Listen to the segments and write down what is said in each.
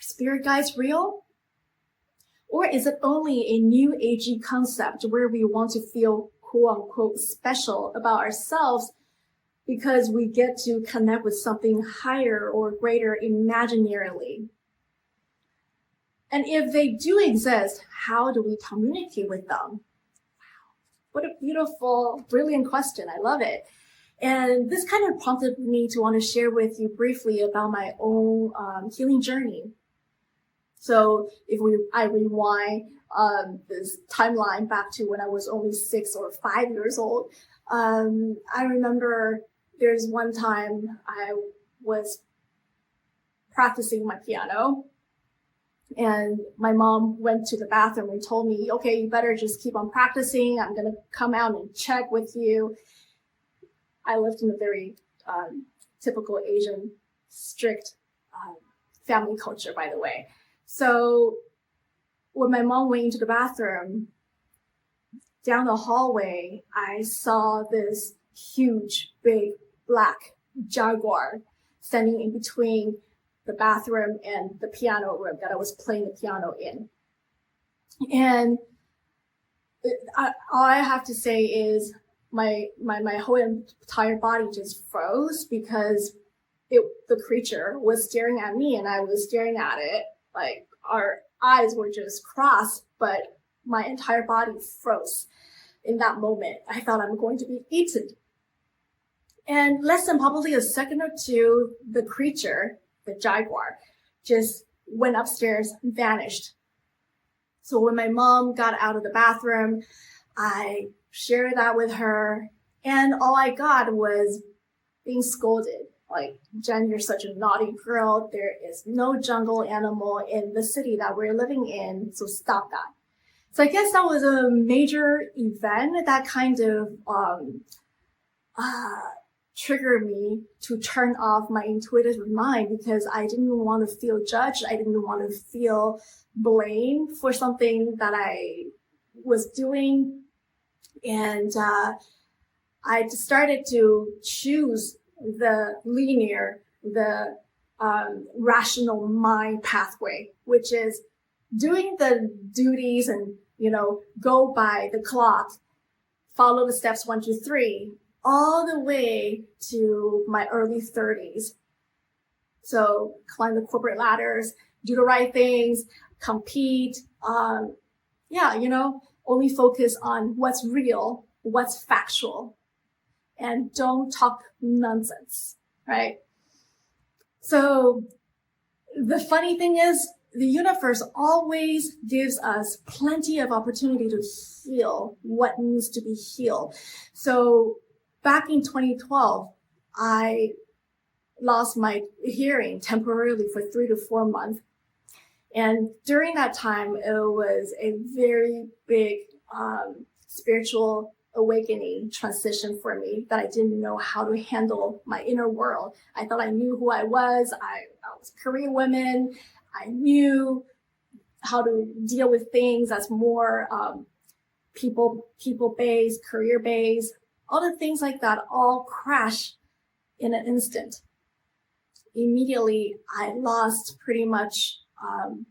spirit guides real? Or is it only a new agey concept where we want to feel quote unquote special about ourselves because we get to connect with something higher or greater imaginarily? And if they do exist, how do we communicate with them? Wow, what a beautiful, brilliant question. I love it. And this kind of prompted me to want to share with you briefly about my own healing journey. So if I rewind this timeline back to when I was only 6 or 5 years old, I remember there's one time I was practicing my piano, and my mom went to the bathroom and told me, okay, you better just keep on practicing. I'm going to come out and check with you. I lived in a very typical Asian, strict family culture, by the way. So when my mom went into the bathroom, down the hallway, I saw this huge, big, black jaguar standing in between the bathroom and the piano room that I was playing the piano in. And all I have to say is my whole entire body just froze because the creature was staring at me and I was staring at it. Like our eyes were just crossed, but my entire body froze in that moment. I thought I'm going to be eaten. And less than probably a second or two, the creature, the jaguar, just went upstairs and vanished. So when my mom got out of the bathroom, I shared that with her, and all I got was being scolded. Like, Jen, you're such a naughty girl. There is no jungle animal in the city that we're living in, so stop that. So I guess that was a major event that kind of triggered me to turn off my intuitive mind, because I didn't want to feel judged. I didn't want to feel blamed for something that I was doing. And I started to choose the linear, the rational mind pathway, which is doing the duties and, go by the clock, follow the steps 1, 2, 3, all the way to my early 30s. So climb the corporate ladders, do the right things, compete, only focus on what's real, what's factual, and don't talk nonsense, right? So the funny thing is, the universe always gives us plenty of opportunity to heal what needs to be healed. So back in 2012, I lost my hearing temporarily for 3 to 4 months. And during that time, it was a very big spiritual awakening transition for me that I didn't know how to handle my inner world. I thought I knew who I was. I was a Korean woman. I knew how to deal with things that's more people-based, career-based. All the things like that all crash in an instant. Immediately, I lost pretty much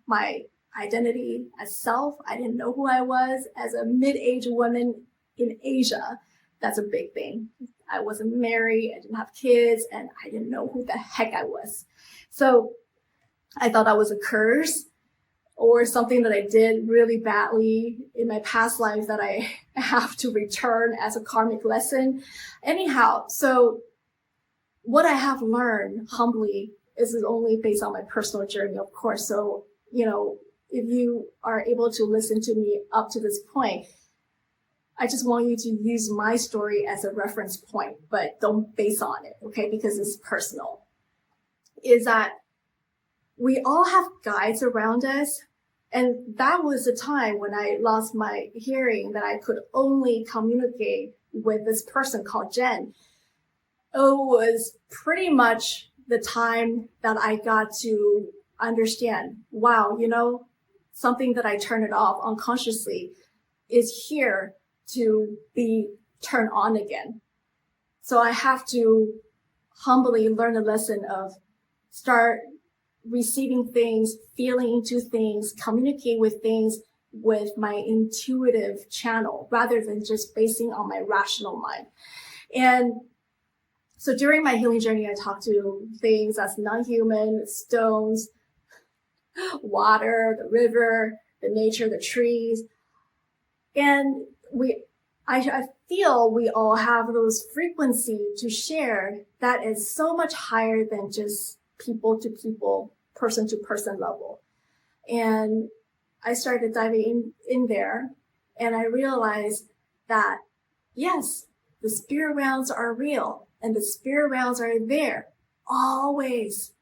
my identity as self. I didn't know who I was as a mid-aged woman in Asia. That's a big thing. I wasn't married, I didn't have kids, and I didn't know who the heck I was. So I thought that was a curse or something that I did really badly in my past life that I have to return as a karmic lesson. Anyhow, so what I have learned humbly is only based on my personal journey, of course. So, if you are able to listen to me up to this point, I just want you to use my story as a reference point, but don't base on it, okay? Because it's personal. Is that we all have guides around us. And that was the time when I lost my hearing that I could only communicate with this person called Jen. It was pretty much the time that I got to understand, wow, something that I turned it off unconsciously is here to be turned on again. So I have to humbly learn the lesson of start receiving things, feeling into things, communicate with things with my intuitive channel rather than just basing on my rational mind. And so during my healing journey, I talked to things as non-human, stones, water, the river, the nature, the trees. And I feel we all have those frequency to share that is so much higher than just people to people, person to person level. And I started diving in there, and I realized that, yes, the spirit realms are real, and the spirit realms are there always.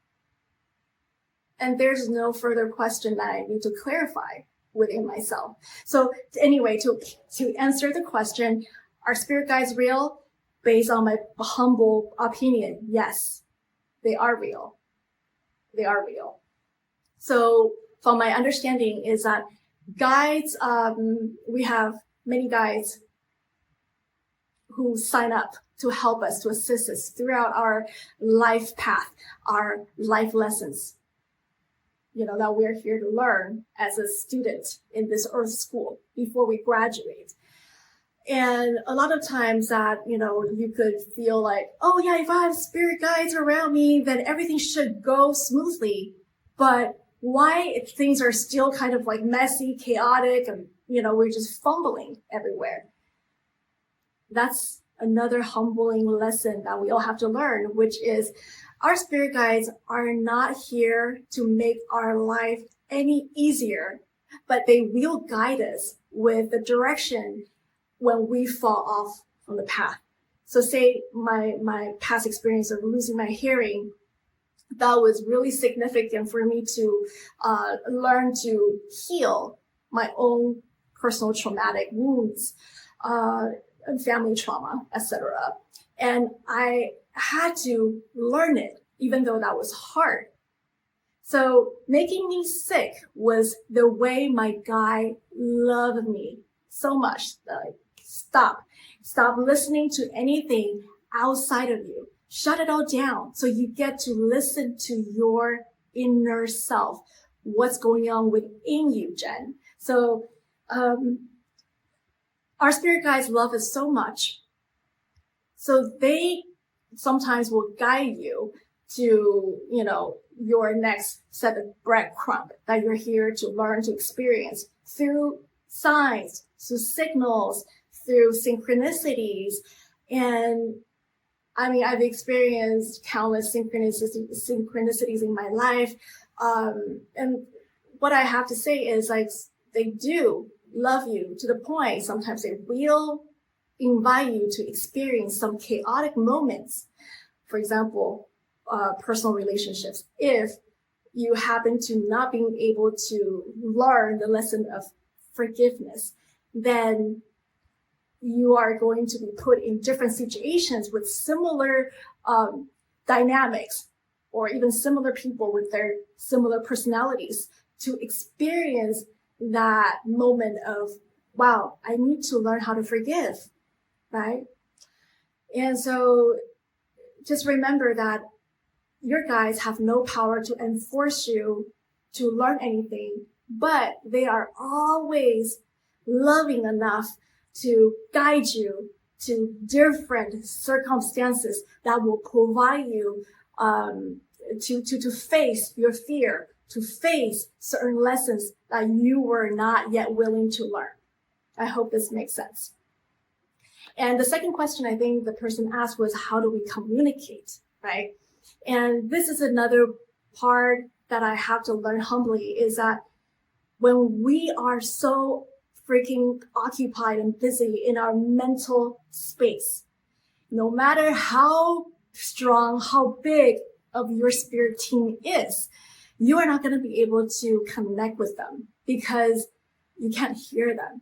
And there's no further question that I need to clarify within myself. So anyway, to answer the question, are spirit guides real? Based on my humble opinion, yes, they are real. They are real. So from my understanding is that guides, we have many guides who sign up to help us, to assist us throughout our life path, our life lessons, that we're here to learn as a student in this earth school before we graduate. And a lot of times that, you could feel like, oh yeah, if I have spirit guides around me, then everything should go smoothly. But why if things are still kind of like messy, chaotic, and, we're just fumbling everywhere? That's another humbling lesson that we all have to learn, which is our spirit guides are not here to make our life any easier, but they will guide us with the direction when we fall off from the path. So say my past experience of losing my hearing, that was really significant for me to learn to heal my own personal traumatic wounds, family trauma, etc. And I had to learn it, even though that was hard. So making me sick was the way my guide loved me so much. Like, stop listening to anything outside of you. Shut it all down so you get to listen to your inner self. What's going on within you, Jen? So our spirit guides love us so much. So they sometimes will guide you to, your next set of breadcrumb that you're here to learn, to experience through signs, through signals, through synchronicities. And I've experienced countless synchronicities in my life. And what I have to say is, like, they do love you to the point sometimes they will invite you to experience some chaotic moments. For example, personal relationships. If you happen to not being able to learn the lesson of forgiveness, then you are going to be put in different situations with similar dynamics, or even similar people with their similar personalities, to experience that moment of, wow, I need to learn how to forgive, right? And so just remember that your guides have no power to enforce you to learn anything, but they are always loving enough to guide you to different circumstances that will provide you to face your fear, to face certain lessons that you were not yet willing to learn. I hope this makes sense. And the second question I think the person asked was, how do we communicate, right? And this is another part that I have to learn humbly, is that when we are so freaking occupied and busy in our mental space, no matter how strong, how big of your spirit team is, you are not going to be able to connect with them because you can't hear them.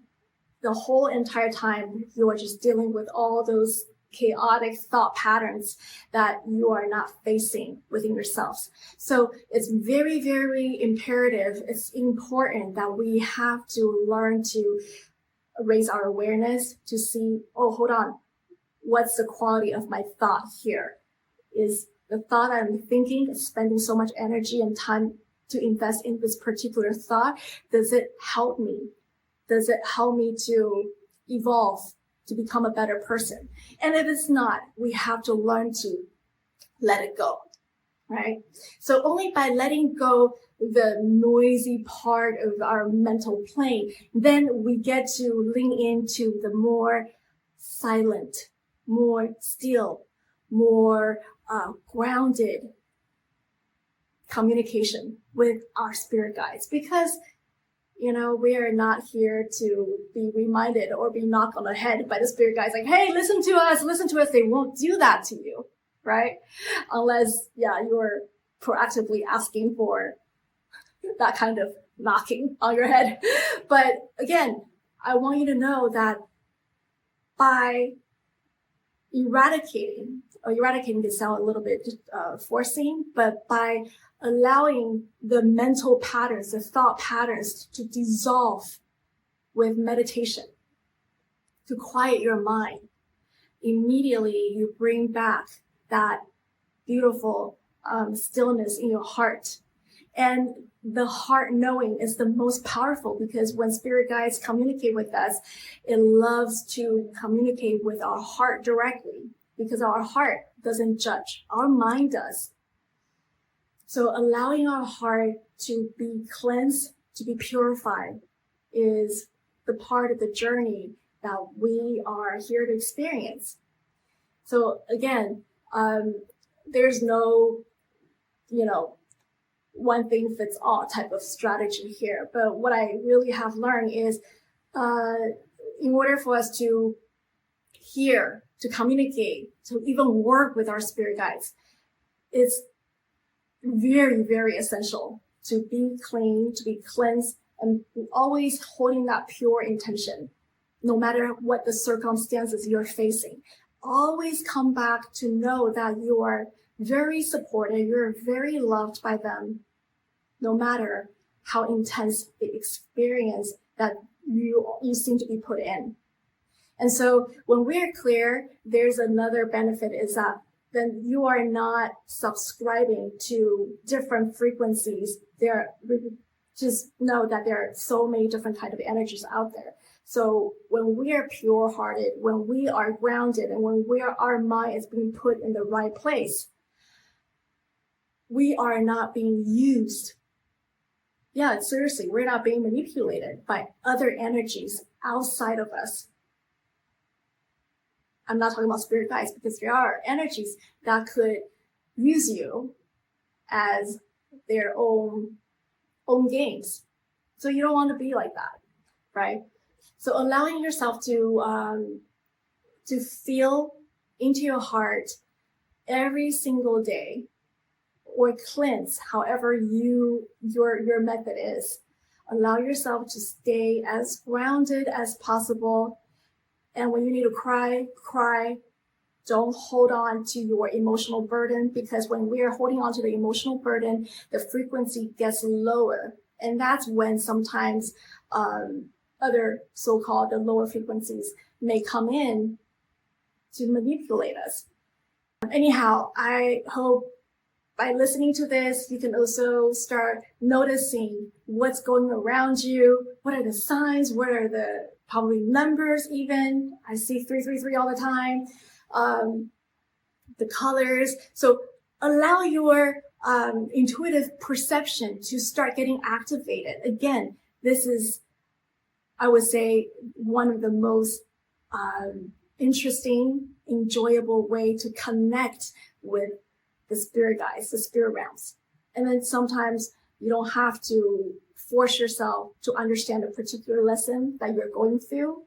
The whole entire time you are just dealing with all those chaotic thought patterns that you are not facing within yourselves. So it's very, very imperative. It's important that we have to learn to raise our awareness to see, oh, hold on, what's the quality of my thought here? Is the thought I'm thinking, spending so much energy and time to invest in this particular thought, does it help me? Does it help me to evolve, to become a better person? And if it's not, we have to learn to let it go, right? So only by letting go the noisy part of our mental plane, then we get to lean into the more silent, more still, more grounded communication with our spirit guides. Because, you know, we are not here to be reminded or be knocked on the head by the spirit guides like, hey, listen to us, listen to us. They won't do that to you, right? Unless, yeah, you're proactively asking for that kind of knocking on your head. But again, I want you to know that by eradicating can sound a little bit forcing, but by allowing the mental patterns, the thought patterns to dissolve with meditation, to quiet your mind, immediately you bring back that beautiful stillness in your heart. And the heart knowing is the most powerful, because when spirit guides communicate with us, it loves to communicate with our heart directly, because our heart doesn't judge, our mind does. So allowing our heart to be cleansed, to be purified, is the part of the journey that we are here to experience. So again, there's no, one thing fits all type of strategy here. But what I really have learned is, in order for us to hear, to communicate, to even work with our spirit guides, it's very, very essential to be clean, to be cleansed, and always holding that pure intention, no matter what the circumstances you're facing. Always come back to know that you are very supported, you're very loved by them, no matter how intense the experience that you seem to be put in. And so when we're clear, there's another benefit, is that then you are not subscribing to different frequencies. Just know that there are so many different kind of energies out there. So when we are pure-hearted, when we are grounded, and when our mind is being put in the right place, we are not being used. Yeah, seriously, we're not being manipulated by other energies outside of us. I'm not talking about spirit guides, because there are energies that could use you as their own games. So you don't want to be like that, right? So allowing yourself to feel into your heart every single day, or cleanse, however your method is. Allow yourself to stay as grounded as possible. And when you need to cry, cry. Don't hold on to your emotional burden, because when we are holding on to the emotional burden, the frequency gets lower. And that's when sometimes other so-called the lower frequencies may come in to manipulate us. Anyhow, I hope by listening to this, you can also start noticing what's going around you. What are the signs? What are the probably numbers even? I see 333 all the time. The colors. So allow your intuitive perception to start getting activated. Again, this is, I would say, one of the most interesting, enjoyable way to connect with the spirit guides, the spirit realms. And then sometimes you don't have to force yourself to understand a particular lesson that you're going through,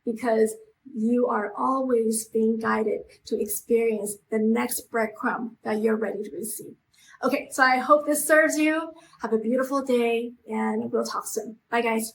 because you are always being guided to experience the next breadcrumb that you're ready to receive. Okay, so I hope this serves you. Have a beautiful day, and we'll talk soon. Bye, guys.